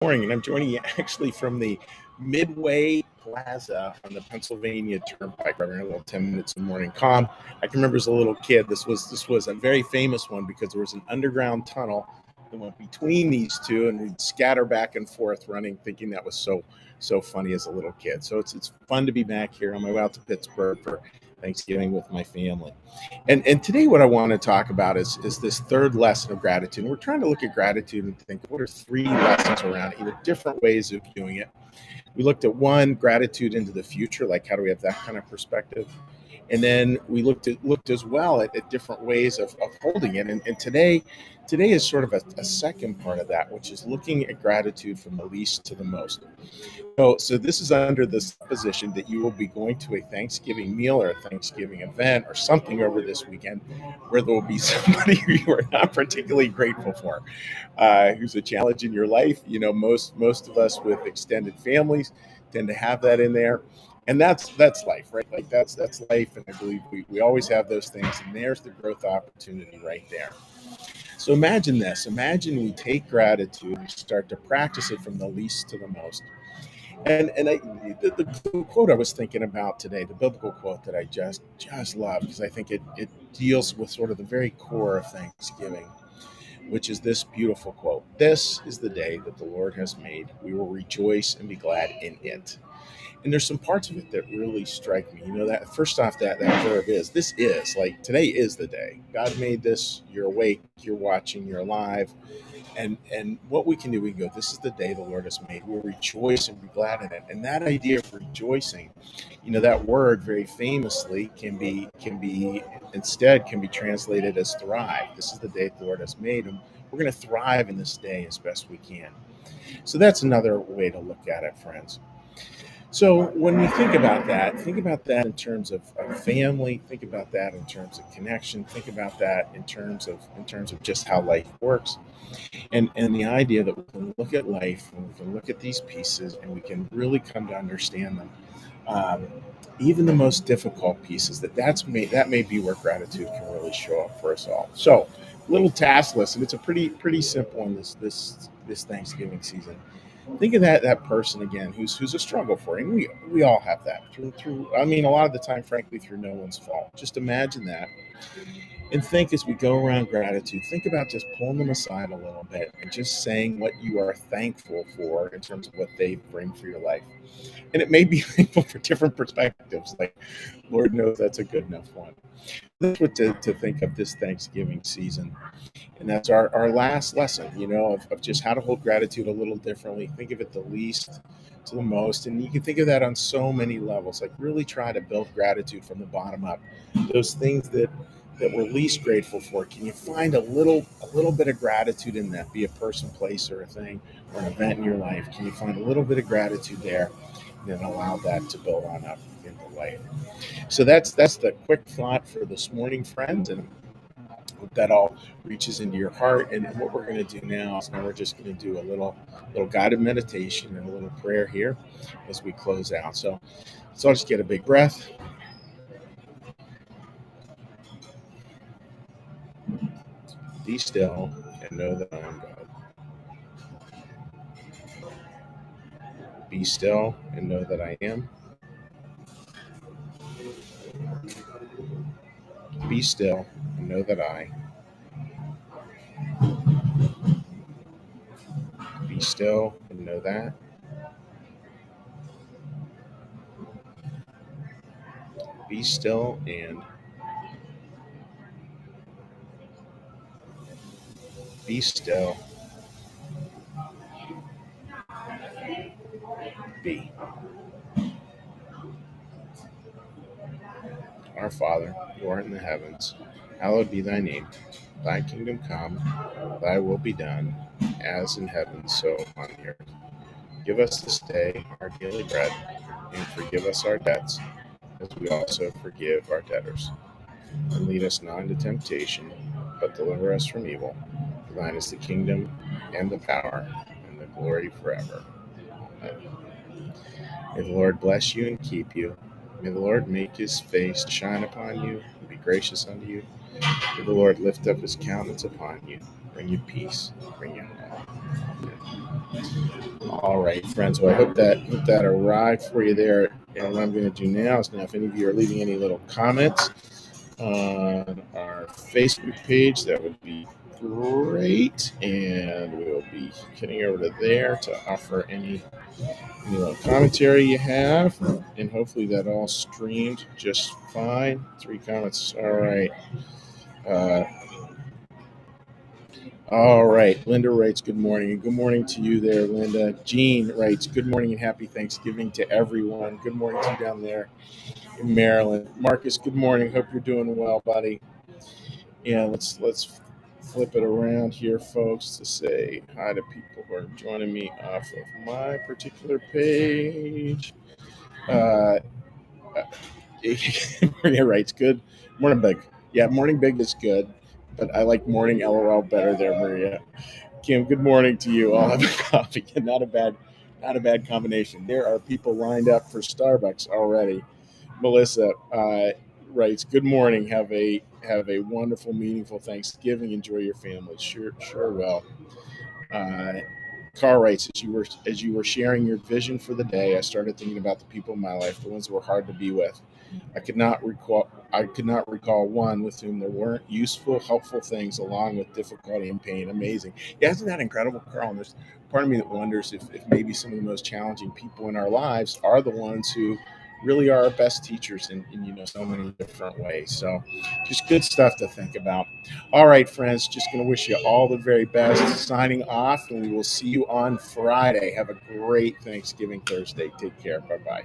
Morning, and I'm joining you actually from the Midway Plaza on the Pennsylvania Turnpike, right around a little 10 minutes of morning calm. I can remember as a little kid, this was a very famous one because there was an underground tunnel that went between these two, and we'd scatter back and forth running, thinking that was so funny as a little kid. So it's fun to be back here on my way out to Pittsburgh for Thanksgiving with my family. And today what I want to talk about is this third lesson of gratitude. And we're trying to look at gratitude and think what are three lessons around it, different ways of viewing it. We looked at one, gratitude into the future, like how do we have that kind of perspective? And then we looked as well at different ways of holding it. And today is sort of a second part of that, which is looking at gratitude from the least to the most. So this is under the supposition that you will be going to a Thanksgiving meal or a Thanksgiving event or something over this weekend where there will be somebody who you are not particularly grateful for, who's a challenge in your life. Most of us with extended families tend to have that in there. And that's life, right? Like that's life. And I believe we always have those things. And there's the growth opportunity right there. So imagine this. Imagine we take gratitude and start to practice it from the least to the most. The quote I was thinking about today, the biblical quote that I just love because I think it deals with sort of the very core of Thanksgiving, which is this beautiful quote: "This is the day that the Lord has made. We will rejoice and be glad in it." And there's some parts of it that really strike me. That first off, that verb is this is like today is the day God made this. You're awake. You're watching. You're alive. And what we can do, we can go, this is the day the Lord has made. We'll rejoice and be glad in it. And that idea of rejoicing, that word very famously can be translated as thrive. This is the day the Lord has made, and we're going to thrive in this day as best we can. So that's another way to look at it, friends. So when we think about that in terms of family, think about that in terms of connection, think about that in terms of just how life works. And the idea that we can look at life and we can look at these pieces and we can really come to understand them. Um, Even the most difficult pieces, that may be where gratitude can really show up for us all. So, little task list, and it's a pretty simple one this Thanksgiving season. Think of that person again who's a struggle for you. And we all have that through. I mean, a lot of the time, frankly, through no one's fault. Just imagine that and think as we go around gratitude, think about just pulling them aside a little bit and just saying what you are thankful for in terms of what they bring for your life. And it may be thankful for different perspectives. Like, Lord knows that's a good enough one. That's what to think of this Thanksgiving season. And that's our last lesson, of just how to hold gratitude a little differently. Think of it the least to the most. And you can think of that on so many levels. Like, really try to build gratitude from the bottom up. Those things that we're least grateful for. Can you find a little bit of gratitude in that? Be a person, place, or a thing, or an event in your life. Can you find a little bit of gratitude there, and then allow that to build on up into life? So that's the quick thought for this morning, friends, and hope that all reaches into your heart. And what we're going to do now we're just going to do a little guided meditation and a little prayer here as we close out. So I'll just get a big breath. Be still and know that I am God. Be still and know that I am. Be still and know that I. Be still and know that. Be still and be still. Be. Our Father, who art in the heavens, hallowed be thy name. Thy kingdom come, thy will be done, as in heaven, so on the earth. Give us this day our daily bread, and forgive us our debts, as we also forgive our debtors. And lead us not into temptation, but deliver us from evil. For thine is the kingdom, and the power, and the glory forever. Amen. May the Lord bless you and keep you. May the Lord make his face to shine upon you and be gracious unto you. May the Lord lift up his countenance upon you, bring you peace, bring you home. Amen. All right, friends. Well, I hope that arrived for you there. And what I'm going to do now is, if any of you are leaving any little comments on our Facebook page, that would be great. And we'll be heading over to there to offer any little commentary you have, and hopefully that all streamed just fine. 3 comments. All right. Uh, all right. Linda writes, good morning. And good morning to you there, Linda. Jean writes, good morning and happy Thanksgiving to everyone. Good morning to you down there in Maryland. Marcus, good morning. Hope you're doing well, buddy. Yeah, let's flip it around here, folks, to say hi to people who are joining me off of my particular page. Maria writes, good morning, Big. Yeah, morning, Big is good, but I like morning LOL better there, Maria. Kim, good morning to you. I'll have a coffee. Not a bad combination. There are people lined up for Starbucks already. Melissa writes, good morning. Have a wonderful, meaningful Thanksgiving. Enjoy your family. Sure will. Uh, Carl writes, as you were sharing your vision for the day, I started thinking about the people in my life, the ones who were hard to be with. I could not recall one with whom there weren't useful, helpful things along with difficulty and pain. Amazing. Yeah, isn't that incredible, Carl? And there's part of me that wonders if maybe some of the most challenging people in our lives are the ones who really are our best teachers in so many different ways. So just good stuff to think about. All right, friends, just going to wish you all the very best. Signing off, and we will see you on Friday. Have a great Thanksgiving Thursday. Take care. Bye-bye.